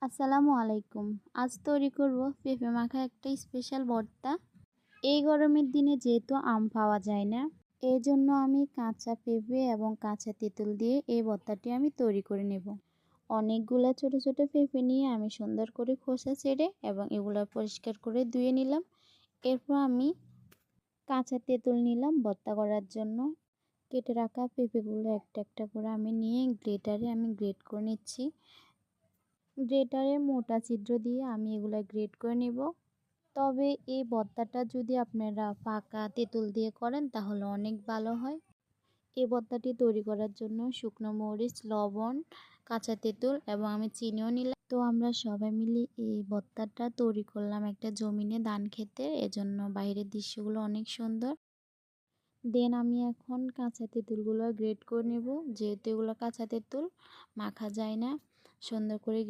আসসালামু আলাইকুম। আজ তৈরি করব পেঁপে মাখা একটা স্পেশাল ভর্তা। এই গরমের দিনে যেহেতু আম পাওয়া যায় না, এই জন্য আমি কাঁচা পেঁপে এবং কাঁচা তেঁতুল দিয়ে এই ভর্তাটি আমি তৈরি করে নেব। অনেকগুলা ছোট ছোট পেঁপে নিয়ে আমি সুন্দর করে খোসা ছেড়ে এবং এগুলো পরিষ্কার করে ধুয়ে নিলাম। এরপর আমি কাঁচা তেঁতুল নিলাম ভর্তা করার জন্য। কেটে রাখা পেঁপেগুলো একটা একটা করে আমি নিয়ে গ্রেটারে আমি গ্রেট করে নিচ্ছি। গ্রেটারে মোটা ছিদ্র দিয়ে আমি এগুলো গ্রেট করে নেব। তবে এই ভর্তাটা যদি আপনারা পাকা তেঁতুল দিয়ে করেন তাহলে অনেক ভালো হয়। এই ভর্তাটি তৈরি করার জন্য শুকনো মরিচ, লবণ, কাঁচা তেঁতুল এবং আমি চিনিও নিলাম। তো আমরা সবাই মিলে এই ভর্তাটা তৈরি করলাম একটা জমিনে ধান খেতে, এজন্য বাইরের দৃশ্যগুলো অনেক সুন্দর। দেন আমি এখন কাঁচা তেঁতুলগুলো গ্রেট করে নেব। যেহেতু এগুলো কাঁচা তেঁতুল মাখা যায় না, সুন্দর করে